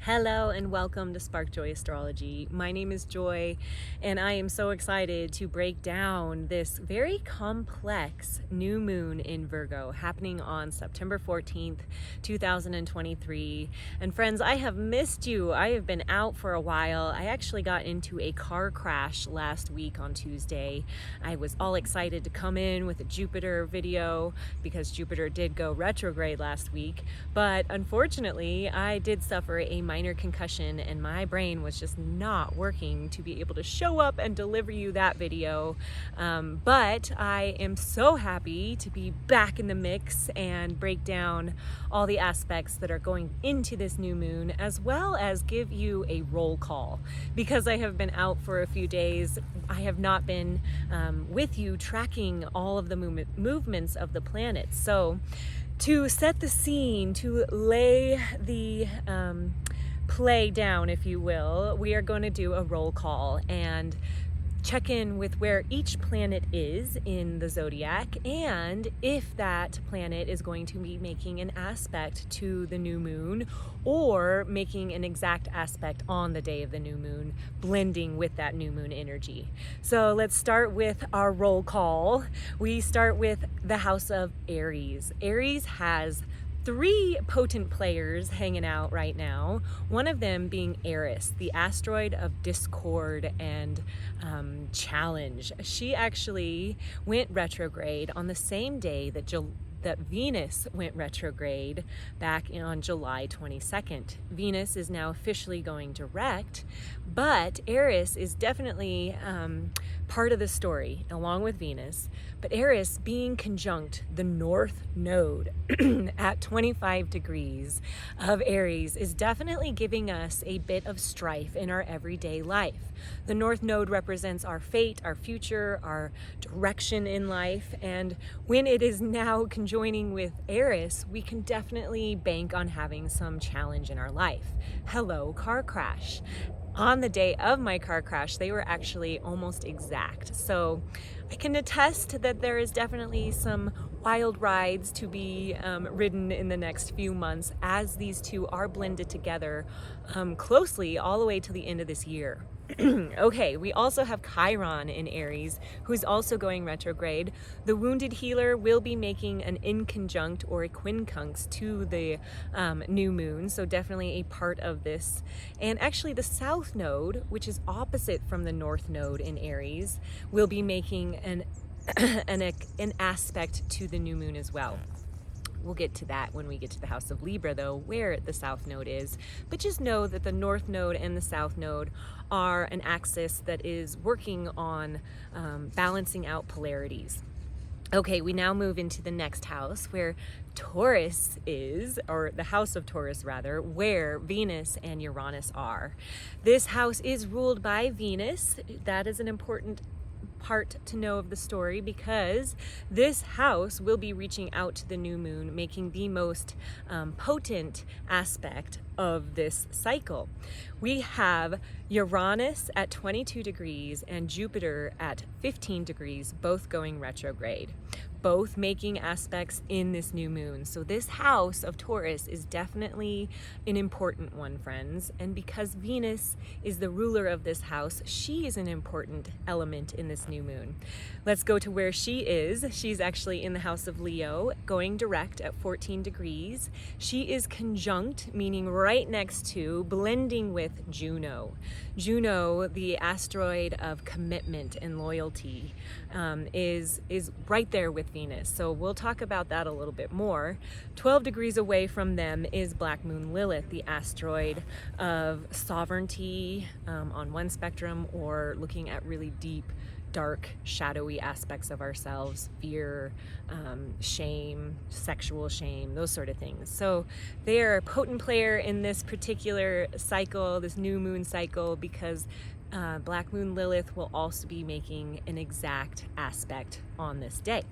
Hello and welcome to Spark Joy Astrology. My name is Joy and I am so excited to break down this very complex new moon in Virgo happening on September 14th, 2023. And friends, I have missed you. I have been out for a while. I actually got into a car crash last week on Tuesday. I was all excited to come in with a Jupiter video because Jupiter did go retrograde last week, but unfortunately I did suffer a minor concussion and my brain was just not working to be able to show up and deliver you that video. But I am so happy to be back in the mix and break down all the aspects that are going into this new moon, as well as give you a roll call. Because I have been out for a few days, I have not been with you tracking all of the movements of the planets. So to set the scene, to lay the play down, if you will, we are going to do a roll call and check in with where each planet is in the zodiac and if that planet is going to be making an aspect to the new moon or making an exact aspect on the day of the new moon, blending with that new moon energy. So let's start with our roll call. We start with the house of Aries. Aries has three potent players hanging out right now, one of them being Eris, the asteroid of discord and challenge. She actually went retrograde on the same day that Venus went retrograde back on July 22nd. Venus is now officially going direct, but Eris is definitely part of the story along with Venus. But Eris being conjunct the North Node at 25 degrees of Aries is definitely giving us a bit of strife in our everyday life. The North Node represents our fate, our future, our direction in life, and when it is now conjoining with Eris, we can definitely bank on having some challenge in our life. Hello, car crash. On the day of my car crash, they were actually almost exact. So I can attest that there is definitely some wild rides to be ridden in the next few months as these two are blended together closely all the way to the end of this year. Okay, we also have Chiron in Aries, who's also going retrograde. The wounded healer will be making an inconjunct or a quincunx to the new moon, so definitely a part of this. And actually the South Node, which is opposite from the North Node in Aries, will be making an aspect to the new moon as well. We'll get to that when we get to the house of Libra, though, where the South Node is. But just know that the North Node and the South Node are an axis that is working on balancing out polarities. Okay, we now move into the next house where Taurus is, or the house of Taurus rather, where Venus and Uranus are. This house is ruled by Venus. That is an important part to know of the story because this house will be reaching out to the new moon, making the most potent aspect of this cycle. We have Uranus at 22 degrees and Jupiter at 15 degrees, both going retrograde, both making aspects in this new moon. So this house of Taurus is definitely an important one, friends. And because Venus is the ruler of this house, she is an important element in this new moon. Let's go to where she is. She's actually in the house of Leo, going direct at 14 degrees. She is conjunct, meaning right next to, blending with Juno. Juno, the asteroid of commitment and loyalty, is right there with Venus. So we'll talk about that a little bit more. 12 degrees away from them is Black Moon Lilith, the asteroid of sovereignty on one spectrum, or looking at really deep, dark, shadowy aspects of ourselves, fear, shame, sexual shame, those sort of things. So they are a potent player in this particular cycle, this new moon cycle, because Black Moon Lilith will also be making an exact aspect on this day.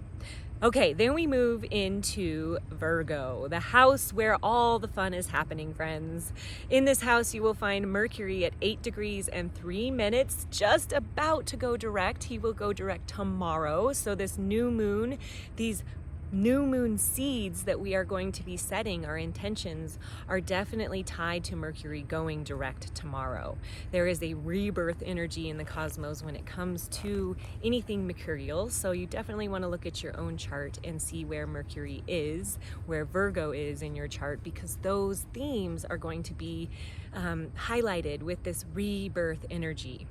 Okay, then we move into Virgo, the house where all the fun is happening, friends. In this house, you will find Mercury at 8 degrees and 3 minutes, just about to go direct. He will go direct tomorrow. So this new moon, these new moon seeds that we are going to be setting, our intentions, are definitely tied to Mercury going direct tomorrow. There is a rebirth energy in the cosmos when it comes to anything mercurial, so you definitely want to look at your own chart and see where Mercury is, where Virgo is in your chart, because those themes are going to be highlighted with this rebirth energy.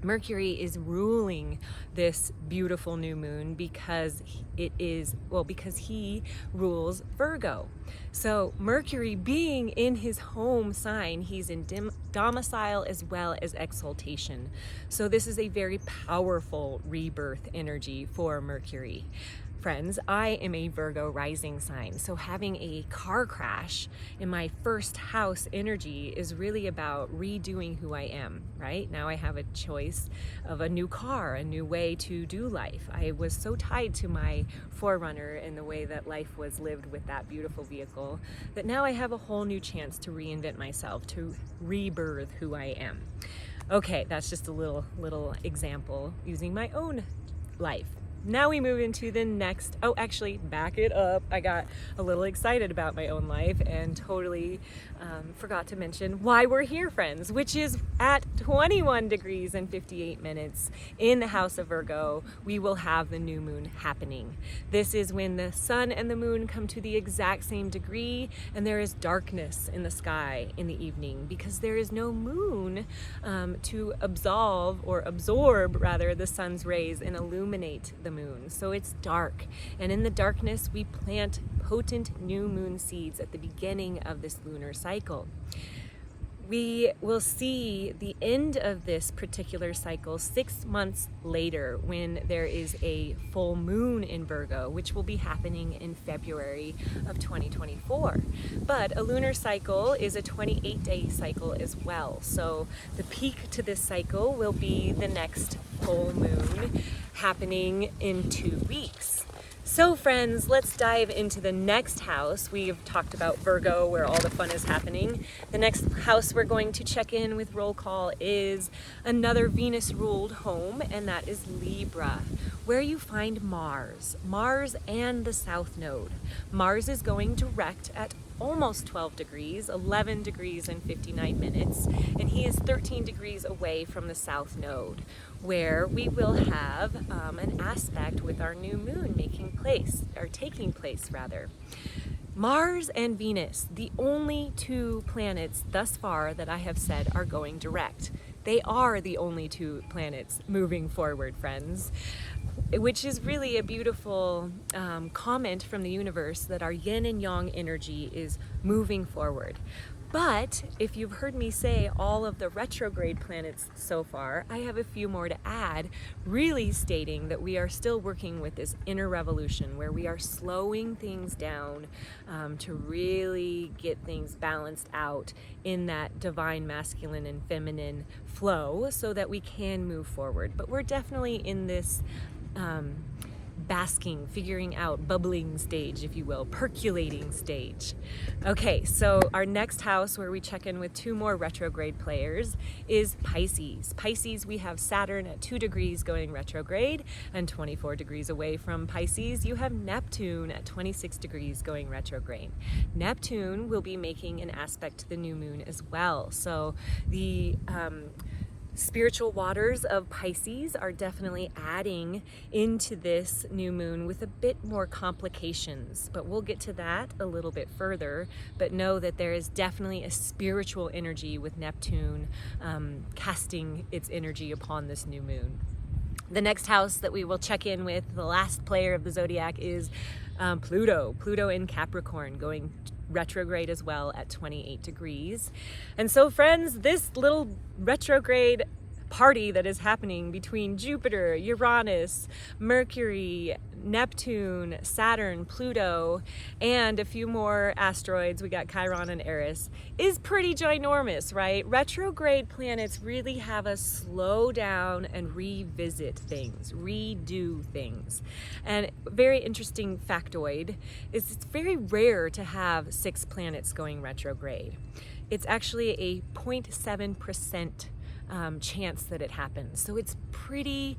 Mercury is ruling this beautiful new moon because he rules Virgo. So Mercury being in his home sign, he's in domicile as well as exaltation. So this is a very powerful rebirth energy for Mercury. Friends, I am a Virgo rising sign, so having a car crash in my first house energy is really about redoing who I am, right? Now I have a choice of a new car, a new way to do life. I was so tied to my Forerunner and the way that life was lived with that beautiful vehicle that now I have a whole new chance to reinvent myself, to rebirth who I am. Okay, that's just a little example using my own life. Now we move into the next, actually back it up. I got a little excited about my own life and totally forgot to mention why we're here, friends, which is at 21 degrees and 58 minutes in the house of Virgo, we will have the new moon happening. This is when the sun and the moon come to the exact same degree and there is darkness in the sky in the evening because there is no moon to absorb the sun's rays and illuminate the moon. So it's dark, and in the darkness we plant potent new moon seeds at the beginning of this lunar cycle. We will see the end of this particular cycle 6 months later when there is a full moon in Virgo, which will be happening in February of 2024. But a lunar cycle is a 28-day cycle as well. So the peak to this cycle will be the next full moon happening in 2 weeks. So friends, let's dive into the next house. We've talked about Virgo, where all the fun is happening. The next house we're going to check in with roll call is another Venus-ruled home, and that is Libra, where you find Mars and the South Node. Mars is going direct at almost 12 degrees, 11 degrees and 59 minutes, and he is 13 degrees away from the South Node, where we will have an aspect with our new moon taking place. Mars and Venus, the only 2 planets thus far that I have said are going direct. They are the only 2 planets moving forward, friends, which is really a beautiful comment from the universe that our yin and yang energy is moving forward. But if you've heard me say all of the retrograde planets so far, I have a few more to add, really stating that we are still working with this inner revolution where we are slowing things down to really get things balanced out in that divine masculine and feminine flow so that we can move forward. But we're definitely in this basking, figuring out, bubbling stage, if you will, percolating stage. Okay, so our next house where we check in with 2 more retrograde players is Pisces. Pisces, we have Saturn at 2 degrees going retrograde, and 24 degrees away from Pisces, you have Neptune at 26 degrees going retrograde. Neptune will be making an aspect to the new moon as well. So the spiritual waters of Pisces are definitely adding into this new moon with a bit more complications, but we'll get to that a little bit further. But know that there is definitely a spiritual energy with Neptune casting its energy upon this new moon. The next house that we will check in with, the last player of the zodiac, is Pluto. Pluto in Capricorn, going retrograde as well at 28 degrees. And so friends, this little retrograde party that is happening between Jupiter, Uranus, Mercury, Neptune, Saturn, Pluto, and a few more asteroids, we got Chiron and Eris, is pretty ginormous, right? Retrograde planets really have us slow down and revisit things, redo things. And very interesting factoid is it's very rare to have 6 planets going retrograde. It's actually a 0.7% chance that it happens. So it's pretty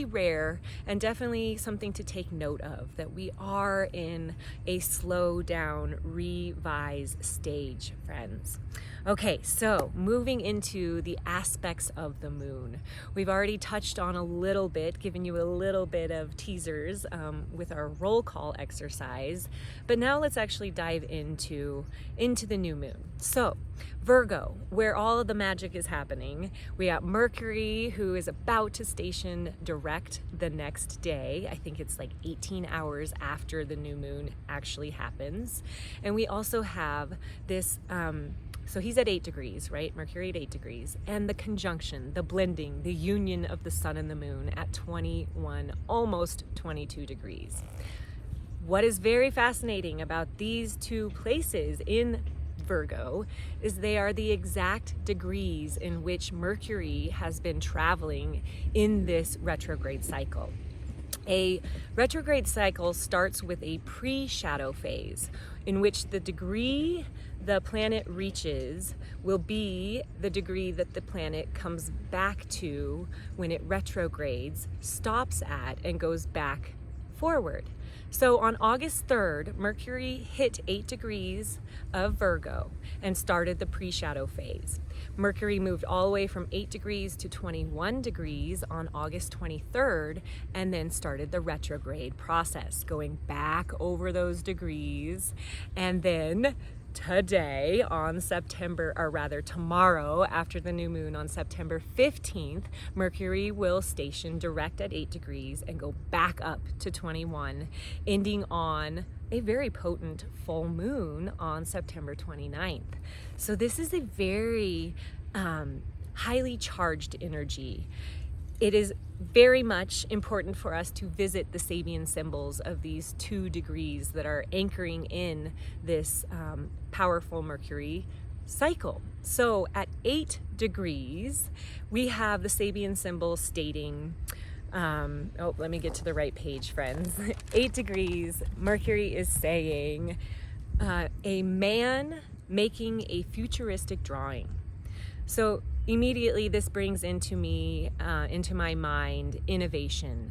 rare, and definitely something to take note of, that we are in a slow down, revise stage, friends. Okay, so moving into the aspects of the moon. We've already touched on a little bit, given you a little bit of teasers with our roll call exercise, but now let's actually dive into the new moon. So Virgo, where all of the magic is happening, we got Mercury, who is about to station direct the next day. I think it's like 18 hours after the new moon actually happens. And we also have this, so he's at 8 degrees, right? Mercury at 8 degrees. And the conjunction, the blending, the union of the sun and the moon at 21, almost 22 degrees. What is very fascinating about these two places in Virgo is they are the exact degrees in which Mercury has been traveling in this retrograde cycle. A retrograde cycle starts with a pre-shadow phase, in which the degree the planet reaches will be the degree that the planet comes back to when it retrogrades, stops at, and goes back forward. So on August 3rd, Mercury hit 8 degrees of Virgo and started the pre-shadow phase. Mercury moved all the way from 8 degrees to 21 degrees on August 23rd, and then started the retrograde process, going back over those degrees. And then today on tomorrow after the new moon on September 15th, Mercury will station direct at 8 degrees and go back up to 21, ending on a very potent full moon on September 29th. So this is a very highly charged energy. It is very much important for us to visit the Sabian symbols of these 2 degrees that are anchoring in this powerful Mercury cycle. So at 8 degrees, we have the Sabian symbol stating, let me get to the right page, friends. 8 degrees, Mercury is saying, a man making a futuristic drawing. So immediately this brings into my mind, innovation,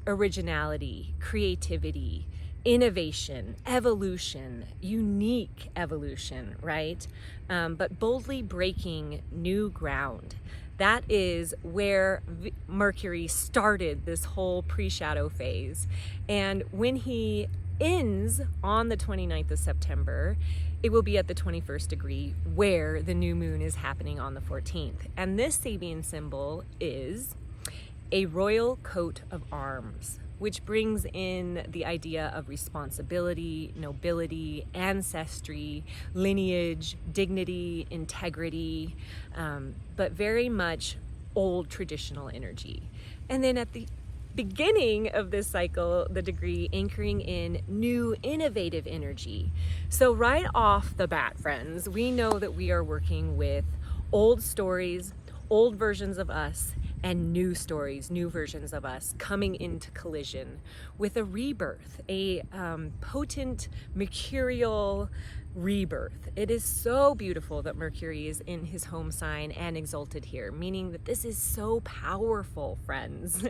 originality, creativity, innovation, evolution, unique evolution, right? But boldly breaking new ground. That is where Mercury started this whole pre-shadow phase. And when he ends on the 29th of September, it will be at the 21st degree, where the new moon is happening on the 14th. And this Sabian symbol is a royal coat of arms, which brings in the idea of responsibility, nobility, ancestry, lineage, dignity, integrity, but very much old traditional energy. And then at the beginning of this cycle, the degree anchoring in new innovative energy. So right off the bat, friends, we know that we are working with old stories, old versions of us, and new stories, new versions of us coming into collision with a rebirth, a potent mercurial rebirth. It is so beautiful that Mercury is in his home sign and exalted here, meaning that this is so powerful, friends.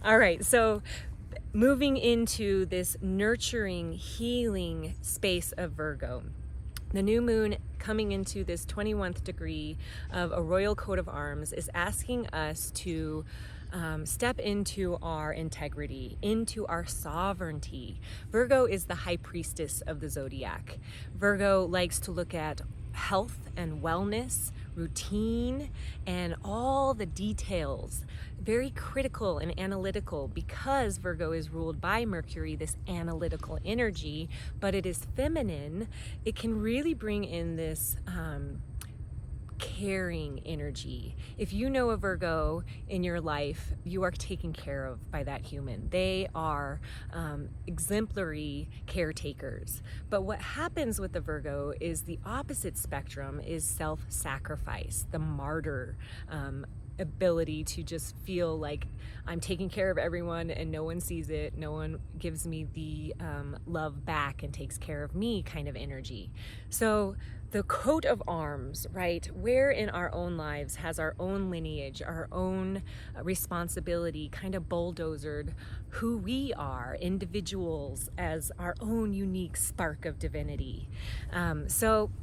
All right, so moving into this nurturing, healing space of Virgo. The new moon coming into this 21st degree of a royal coat of arms is asking us to step into our integrity, into our sovereignty. Virgo is the high priestess of the zodiac. Virgo likes to look at health and wellness, routine, and all the details. Very critical and analytical, because Virgo is ruled by Mercury, this analytical energy, but it is feminine. It can really bring in this caring energy. If you know a Virgo in your life, you are taken care of by that human. They are exemplary caretakers. But what happens with the Virgo is the opposite spectrum is self-sacrifice, the martyr ability to just feel like I'm taking care of everyone and no one sees it, no one gives me the love back and takes care of me kind of energy. So the coat of arms, right? Where in our own lives has our own lineage, our own responsibility kind of bulldozered who we are, individuals, as our own unique spark of divinity.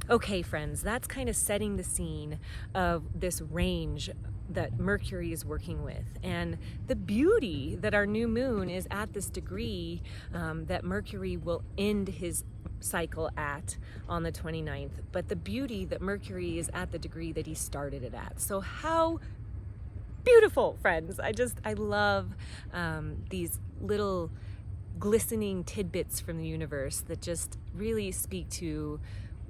Okay, friends, that's kind of setting the scene of this range that Mercury is working with, and the beauty that our new moon is at this degree that Mercury will end his cycle at on the 29th, but the beauty that Mercury is at the degree that he started it at. So how beautiful, friends. I love these little glistening tidbits from the universe that just really speak to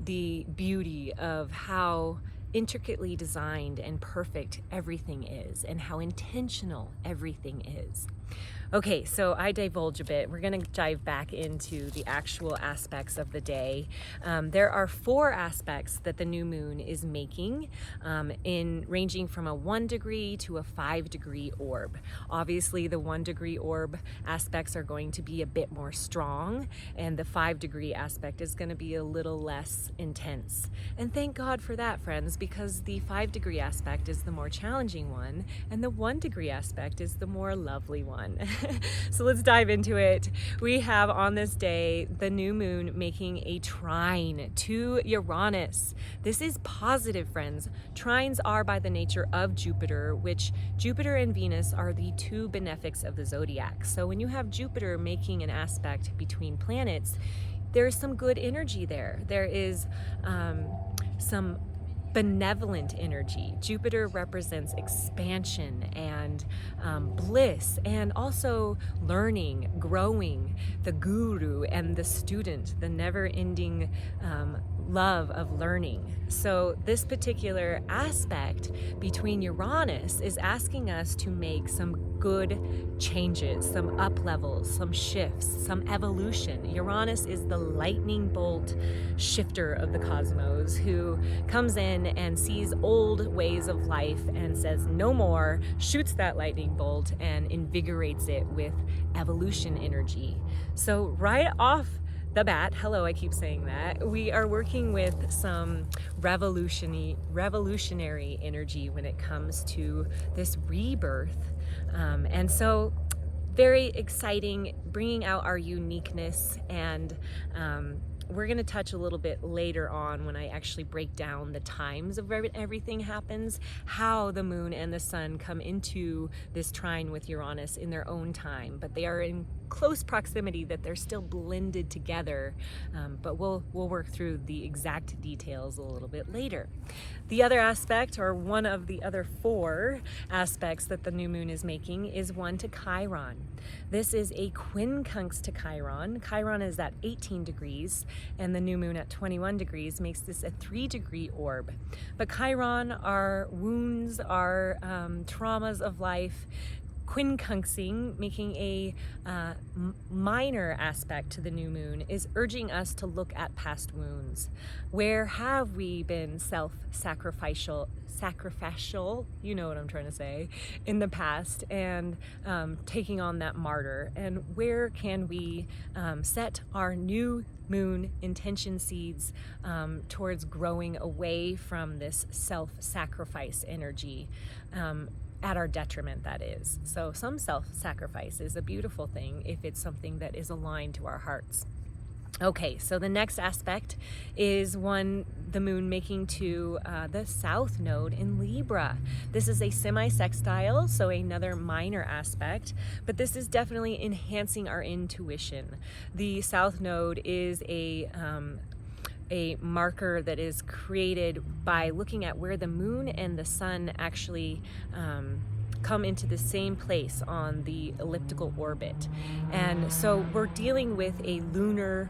the beauty of how intricately designed and perfect everything is, and how intentional everything is. Okay, so I divulge a bit. We're going to dive back into the actual aspects of the day. There are 4 aspects that the new moon is making, in ranging from a 1 degree to a 5 degree orb. Obviously, the 1 degree orb aspects are going to be a bit more strong, and the 5 degree aspect is going to be a little less intense. And thank God for that, friends, because the 5 degree aspect is the more challenging one, and the 1 degree aspect is the more lovely one. So let's dive into it. We have on this day the new moon making a trine to Uranus. This is positive, friends. Trines are by the nature of Jupiter, which Jupiter and Venus are the 2 benefics of the zodiac. So when you have Jupiter making an aspect between planets, there's some good energy there. There is some benevolent energy. Jupiter represents expansion and bliss, and also learning, growing, the guru and the student, the never-ending love of learning. So this particular aspect between Uranus is asking us to make some good changes, some up levels, some shifts, some evolution. Uranus is the lightning bolt shifter of the cosmos, who comes in and sees old ways of life and says no more, shoots that lightning bolt and invigorates it with evolution energy. So right off the bat, hello, I keep saying that, we are working with some revolutionary energy when it comes to this rebirth. And so very exciting, bringing out our uniqueness, and we're going to touch a little bit later on when I actually break down the times of where everything happens, how the moon and the sun come into this trine with Uranus in their own time, but they are in close proximity, that they're still blended together, but we'll work through the exact details a little bit later. The other aspect, or one of the other 4 aspects that the new moon is making, is one to Chiron. This is a quincunx to Chiron. Chiron is at 18 degrees, and the new moon at 21 degrees makes this a 3 degree orb. But Chiron, our wounds, our traumas of life, quincunxing, making a minor aspect to the new moon, is urging us to look at past wounds. Where have we been sacrificial, you know what I'm trying to say, in the past, and taking on that martyr? And where can we set our new moon intention seeds towards growing away from this self-sacrifice energy, at our detriment, that is. So some self-sacrifice is a beautiful thing if it's something that is aligned to our hearts. Okay, so the next aspect is the moon making to the south node in Libra. This is a semi-sextile, so another minor aspect, but this is definitely enhancing our intuition. The south node is a marker that is created by looking at where the moon and the sun actually come into the same place on the elliptical orbit. And so we're dealing with a lunar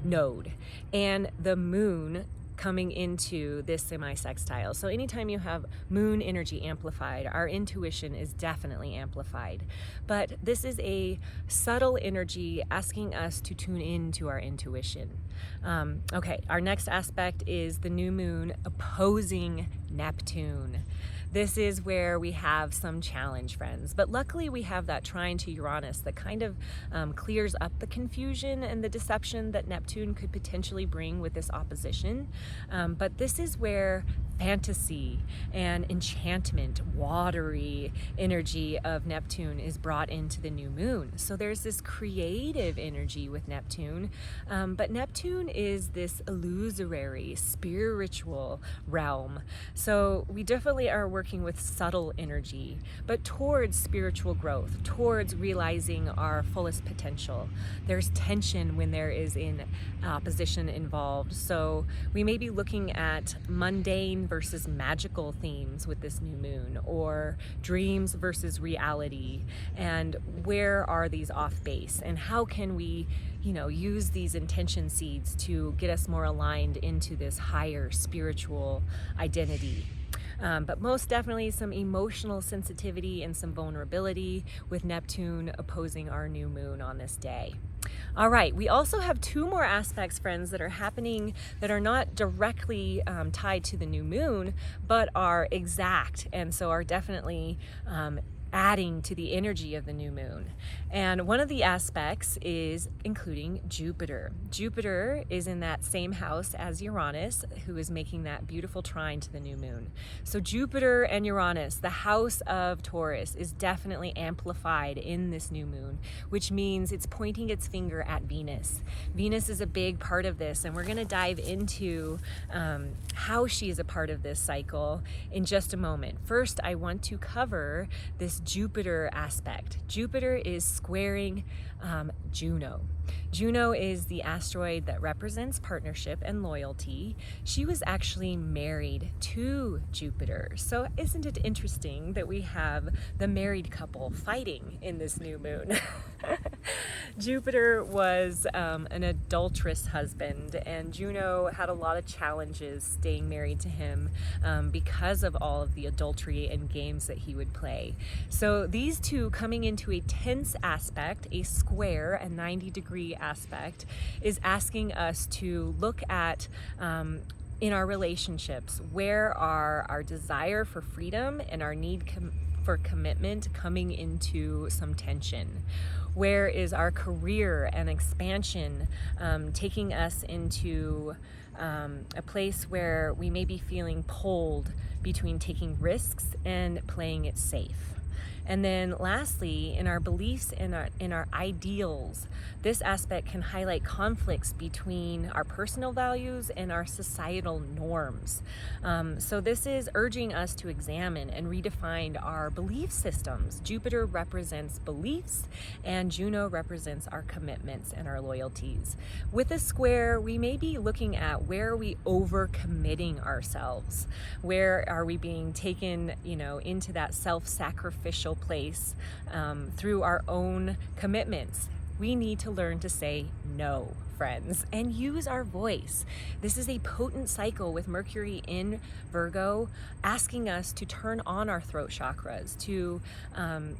node and the moon coming into this semi-sextile. So anytime you have moon energy amplified, our intuition is definitely amplified. But this is a subtle energy asking us to tune into our intuition. Okay, our next aspect is the new moon opposing Neptune. this is where we have some challenge, friends. But luckily we have that trine to Uranus that kind of clears up the confusion and the deception that Neptune could potentially bring with this opposition. But this is where fantasy and enchantment, watery energy of Neptune is brought into the new moon. So there's this creative energy with Neptune, but Neptune is this illusory, spiritual realm. So we definitely are working with subtle energy, but towards spiritual growth, towards realizing our fullest potential. There's tension when there is an opposition involved. So we may be looking at mundane versus magical themes with this new moon, or dreams versus reality, and where are these off base, and how can we use these intention seeds to get us more aligned into this higher spiritual identity. But most definitely some emotional sensitivity and some vulnerability with Neptune opposing our new moon on this day. All right, we also have two more aspects, friends, that are happening that are not directly tied to the new moon, but are exact, and so are definitely adding to the energy of the new moon. And one of the aspects is including Jupiter. Jupiter is in that same house as Uranus, who is making that beautiful trine to the new moon. So Jupiter and Uranus, the house of Taurus, is definitely amplified in this new moon, which means it's pointing its finger at Venus. Venus is a big part of this, and we're going to dive into how she is a part of this cycle in just a moment. First, I want to cover this Jupiter aspect. Jupiter is squaring Juno. Juno is the asteroid that represents partnership and loyalty. She was actually married to Jupiter. So isn't it interesting that we have the married couple fighting in this new moon? Jupiter was an adulterous husband, and Juno had a lot of challenges staying married to him because of all of the adultery and games that he would play. So these two coming into a tense aspect, a square, a 90-degree aspect, is asking us to look at in our relationships, where are our desire for freedom and our need for commitment coming into some tension? Where is our career and expansion taking us into a place where we may be feeling pulled between taking risks and playing it safe? And then lastly, in our beliefs and in our ideals, this aspect can highlight conflicts between our personal values and our societal norms. So this is urging us to examine and redefine our belief systems. Jupiter represents beliefs, and Juno represents our commitments and our loyalties. With a square, we may be looking at where are we over-committing ourselves? Where are we being taken, into that self-sacrificial place through our own commitments? We need to learn to say no, friends, and use our voice. This is a potent cycle with Mercury in Virgo, asking us to turn on our throat chakras, to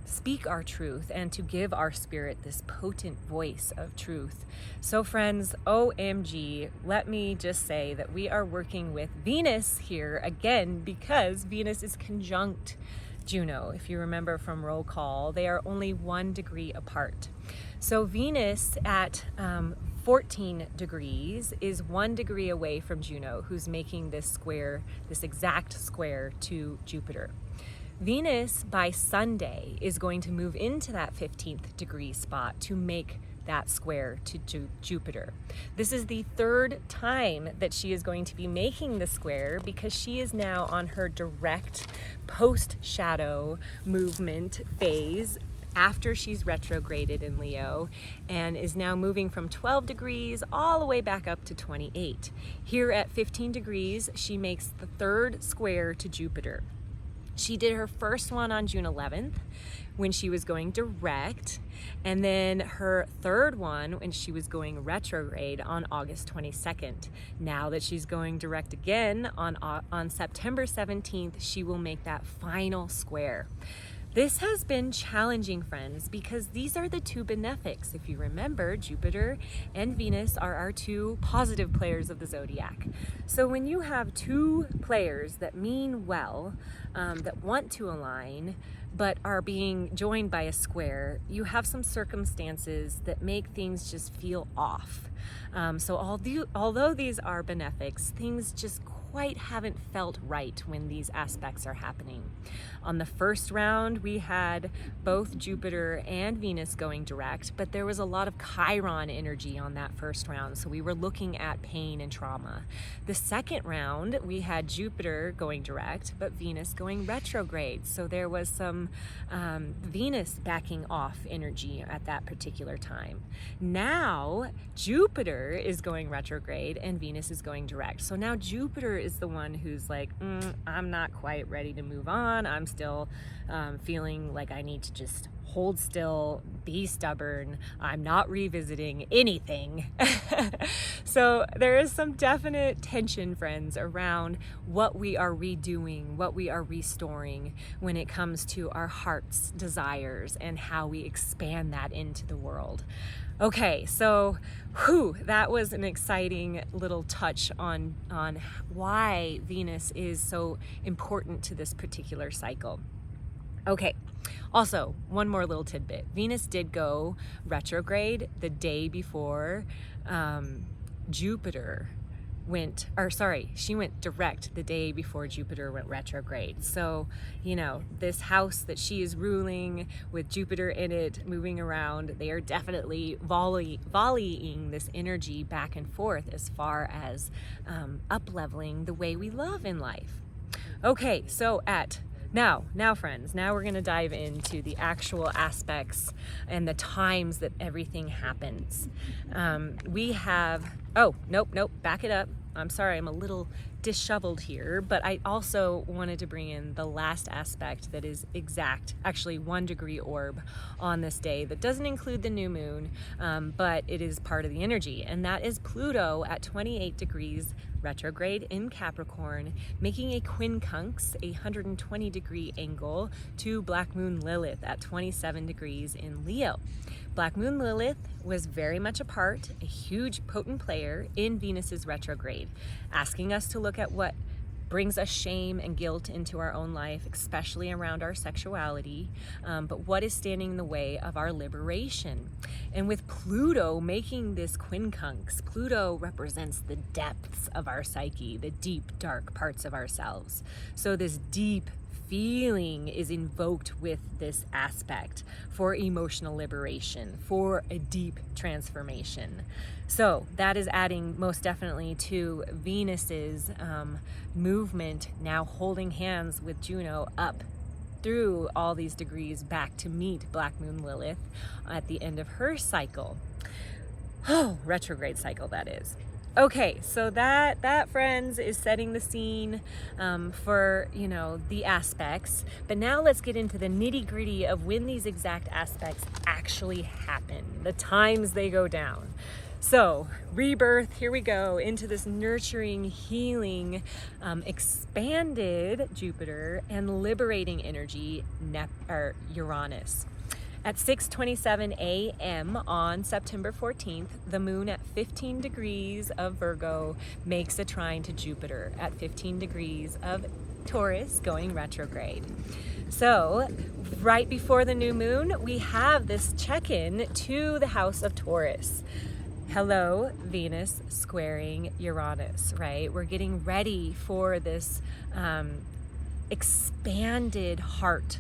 speak our truth, and to give our spirit this potent voice of truth. So friends, OMG, let me just say that we are working with Venus here again, because Venus is conjunct Juno. If you remember from roll call, they are only 1 degree apart. So Venus at 14 degrees is 1 degree away from Juno, who's making this square, this exact square to Jupiter. Venus by Sunday is going to move into that 15th degree spot to make that square to Jupiter. This is the 3rd time that she is going to be making the square, because she is now on her direct post-shadow movement phase after she's retrograded in Leo, and is now moving from 12 degrees all the way back up to 28. Here at 15 degrees, she makes the 3rd square to Jupiter. She did her first one on June 11th when she was going direct, and then her 3rd one when she was going retrograde on August 22nd. Now that she's going direct again on September 17th, she will make that final square. This has been challenging, friends, because these are the two benefics. If you remember, Jupiter and Venus are our two positive players of the zodiac. So when you have two players that mean well, that want to align, but are being joined by a square, you have some circumstances that make things just feel off. So although these are benefics, things just quite haven't felt right when these aspects are happening. On the first round, we had both Jupiter and Venus going direct, but there was a lot of Chiron energy on that first round, so we were looking at pain and trauma. The second round, we had Jupiter going direct, but Venus going retrograde, so there was some Venus backing off energy at that particular time. Now, Jupiter is going retrograde and Venus is going direct. So now Jupiter is the one who's like, I'm not quite ready to move on. I'm still feeling like I need to just hold still, be stubborn. I'm not revisiting anything. So there is some definite tension, friends, around what we are redoing, what we are restoring when it comes to our heart's desires and how we expand that into the world. Okay, so that was an exciting little touch on why Venus is so important to this particular cycle. Okay, also, one more little tidbit. Venus did go retrograde the day before she went direct the day before Jupiter went retrograde. So, this house that she is ruling with Jupiter in it, moving around, they are definitely volleying this energy back and forth as far as up-leveling the way we love in life. Okay, so Now, friends, we're going to dive into the actual aspects and the times that everything happens. Back it up. I'm sorry, I'm a little disheveled here, but I also wanted to bring in the last aspect that is exact, actually 1 degree orb on this day that doesn't include the new moon, but it is part of the energy, and that is Pluto at 28 degrees retrograde in Capricorn, making a quincunx, a 120 degree angle to Black Moon Lilith at 27 degrees in Leo. Black Moon Lilith was very much a huge potent player in Venus's retrograde, asking us to look at what brings us shame and guilt into our own life, especially around our sexuality, but what is standing in the way of our liberation. And with Pluto making this quincunx, Pluto represents the depths of our psyche, the deep, dark parts of ourselves. So this deep feeling is invoked with this aspect for emotional liberation, for a deep transformation. So that is adding most definitely to Venus's movement, now holding hands with Juno up through all these degrees back to meet Black Moon Lilith at the end of her cycle. Retrograde cycle, that is. Okay, so that friends is setting the scene for the aspects, but now let's get into the nitty-gritty of when these exact aspects actually happen, the times they go down. So rebirth, here we go into this nurturing, healing, expanded Jupiter and liberating energy, Uranus. At 6:27 a.m. on September 14th, the moon at 15 degrees of Virgo makes a trine to Jupiter at 15 degrees of Taurus going retrograde. So right before the new moon, we have this check-in to the house of Taurus. Hello, Venus squaring Uranus, right? We're getting ready for this expanded heart,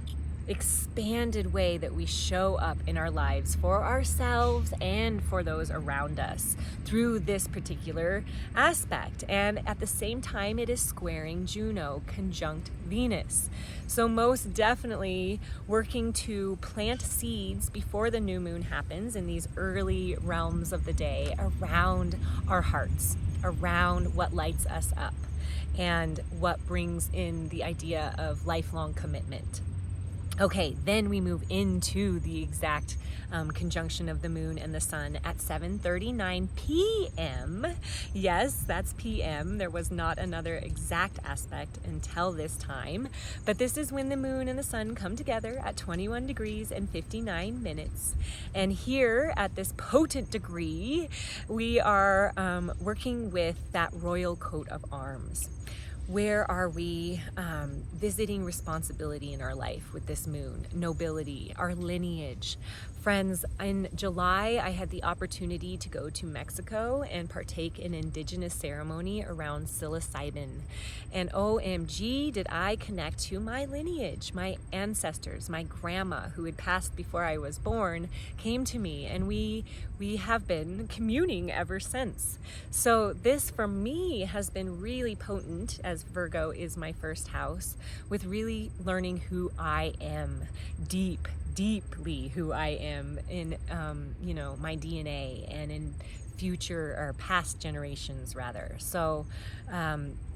expanded way that we show up in our lives for ourselves and for those around us through this particular aspect. And at the same time, it is squaring Juno conjunct Venus. So most definitely working to plant seeds before the new moon happens in these early realms of the day around our hearts, around what lights us up and what brings in the idea of lifelong commitment. Okay, then we move into the exact conjunction of the moon and the sun at 7:39 p.m. Yes, that's p.m. There was not another exact aspect until this time, but this is when the moon and the sun come together at 21 degrees and 59 minutes. And here at this potent degree, we are working with that royal coat of arms. Where are we visiting responsibility in our life with this moon? Nobility, our lineage. Friends, in July, I had the opportunity to go to Mexico and partake in indigenous ceremony around psilocybin. And OMG, did I connect to my lineage, my ancestors, my grandma who had passed before I was born, came to me, and we have been communing ever since. So this for me has been really potent, as Virgo is my first house, with really learning who I am, deeply who I am in, my DNA and in future or past generations rather. So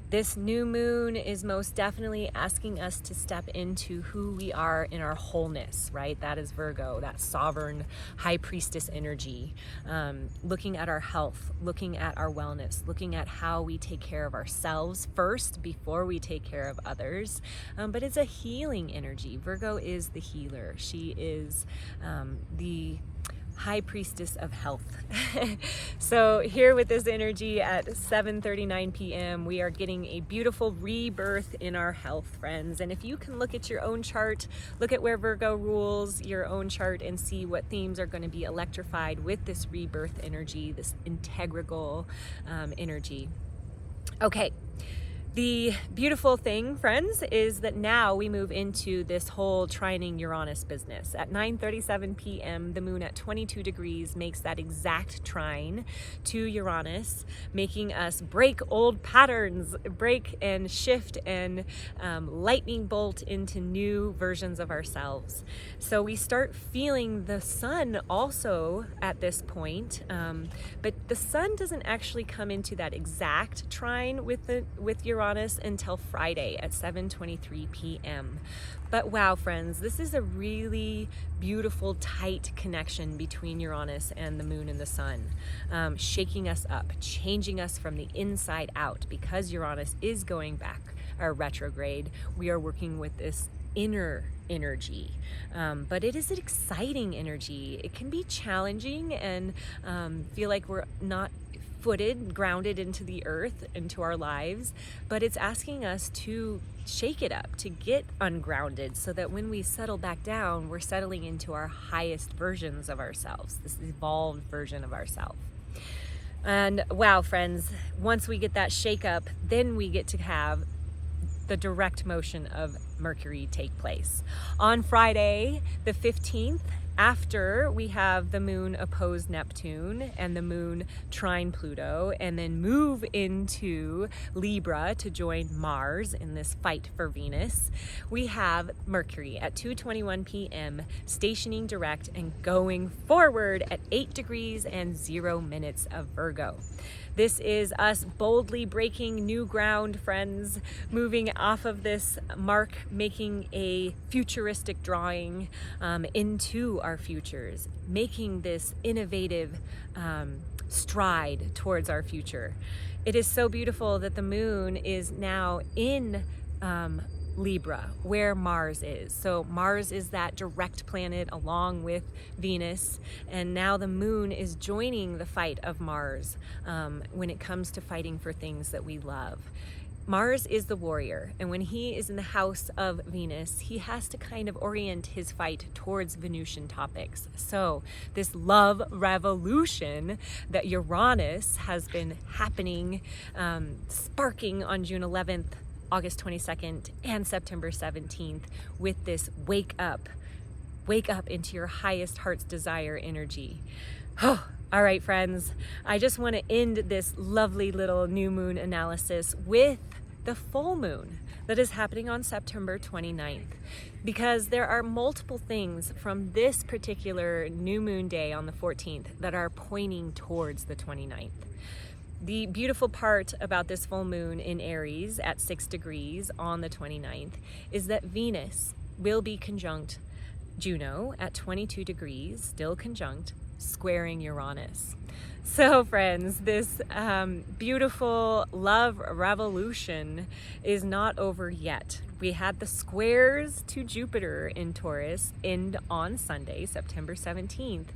this new moon is most definitely asking us to step into who we are in our wholeness, right? That is Virgo, that sovereign high priestess energy. Looking at our health, looking at our wellness, looking at how we take care of ourselves first before we take care of others. But it's a healing energy. Virgo is the healer. She is the high priestess of health. So here with this energy at 7:39 p.m. we are getting a beautiful rebirth in our health, friends. And if you can look at your own chart, look at where Virgo rules your own chart and see what themes are going to be electrified with this rebirth energy, this integral energy. Okay. The beautiful thing, friends, is that now we move into this whole trining Uranus business. At 9:37 p.m., the moon at 22 degrees makes that exact trine to Uranus, making us break old patterns, break and shift and lightning bolt into new versions of ourselves. So we start feeling the sun also at this point, but the sun doesn't actually come into that exact trine with Uranus until Friday at 7:23 p.m. But wow, friends, this is a really beautiful, tight connection between Uranus and the moon and the sun, shaking us up, changing us from the inside out. Because Uranus is going back, or retrograde, we are working with this inner energy, but it is an exciting energy. It can be challenging and feel like we're not grounded into the earth, into our lives, but it's asking us to shake it up, to get ungrounded, so that when we settle back down, we're settling into our highest versions of ourselves, this evolved version of ourselves. And wow, friends, once we get that shake up, then we get to have the direct motion of Mercury take place. On Friday, the 15th, after we have the moon oppose Neptune and the moon trine Pluto, and then move into Libra to join Mars in this fight for Venus, we have Mercury at 2:21 p.m. stationing direct and going forward at 8 degrees and 0 minutes of Virgo. This is us boldly breaking new ground, friends, moving off of this mark, making a futuristic drawing into our futures, making this innovative stride towards our future. It is so beautiful that the moon is now in Libra, where Mars is. So Mars is that direct planet along with Venus, and now the moon is joining the fight of Mars when it comes to fighting for things that we love. Mars is the warrior, and when he is in the house of Venus, he has to kind of orient his fight towards Venusian topics. So this love revolution that Uranus has been happening, sparking on June 11th, August 22nd, and September 17th with this wake up into your highest heart's desire energy. Oh, all right, friends, I just want to end this lovely little new moon analysis with the full moon that is happening on September 29th, because there are multiple things from this particular new moon day on the 14th that are pointing towards the 29th. The beautiful part about this full moon in Aries at 6 degrees on the 29th is that Venus will be conjunct Juno at 22 degrees, still conjunct, squaring Uranus. So friends, this beautiful love revolution is not over yet. We had the squares to Jupiter in Taurus end on Sunday, September 17th.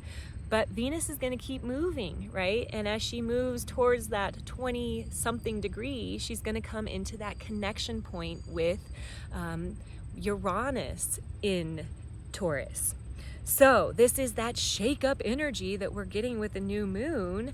But Venus is going to keep moving, right? And as she moves towards that 20-something degree, she's going to come into that connection point with Uranus in Taurus. So this is that shake-up energy that we're getting with the new moon,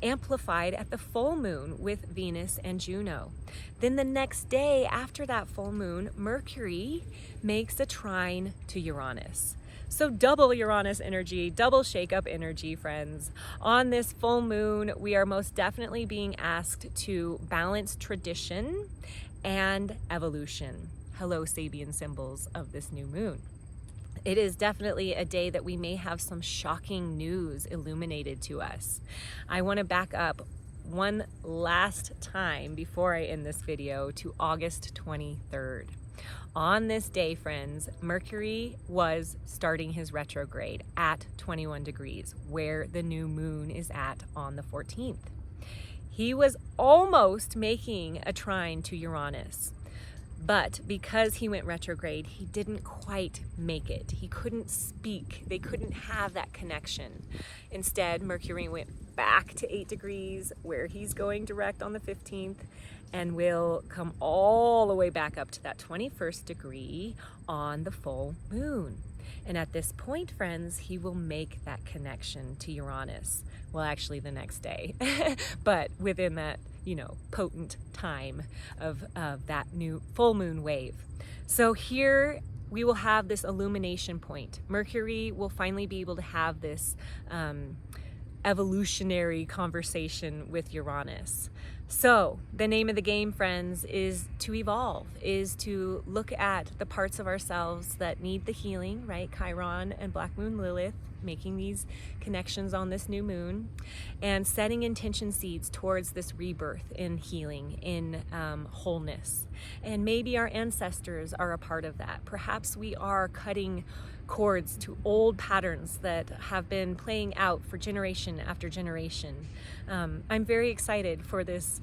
amplified at the full moon with Venus and Juno. Then the next day after that full moon, Mercury makes a trine to Uranus. So double Uranus energy, double shake-up energy, friends. On this full moon, we are most definitely being asked to balance tradition and evolution. Hello, Sabian symbols of this new moon. It is definitely a day that we may have some shocking news illuminated to us. I want to back up one last time before I end this video to August 23rd. On this day, friends, Mercury was starting his retrograde at 21 degrees, where the new moon is at on the 14th. He was almost making a trine to Uranus. But because he went retrograde, he didn't quite make it. He couldn't speak. They couldn't have that connection. Instead, Mercury went back to 8 degrees, where he's going direct on the 15th, and will come all the way back up to that 21st degree on the full moon. And at this point, friends, he will make that connection to Uranus. Well, actually the next day, but within that, potent time of that new full moon wave. So here we will have this illumination point. Mercury will finally be able to have this evolutionary conversation with Uranus. So the name of the game, friends, is to evolve, is to look at the parts of ourselves that need the healing, right? Chiron and Black Moon Lilith making these connections on this new moon, and setting intention seeds towards this rebirth in healing, in wholeness. And maybe our ancestors are a part of that. Perhaps we are cutting cords to old patterns that have been playing out for generation after generation. I'm very excited for this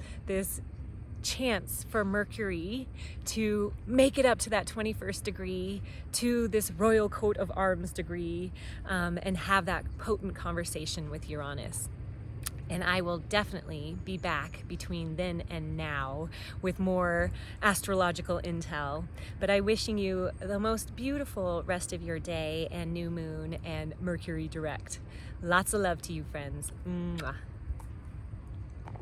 chance for Mercury to make it up to that 21st degree, to this royal coat of arms degree, and have that potent conversation with Uranus. And I will definitely be back between then and now with more astrological intel. But I'm wishing you the most beautiful rest of your day and new moon and Mercury direct. Lots of love to you, friends. Mwah.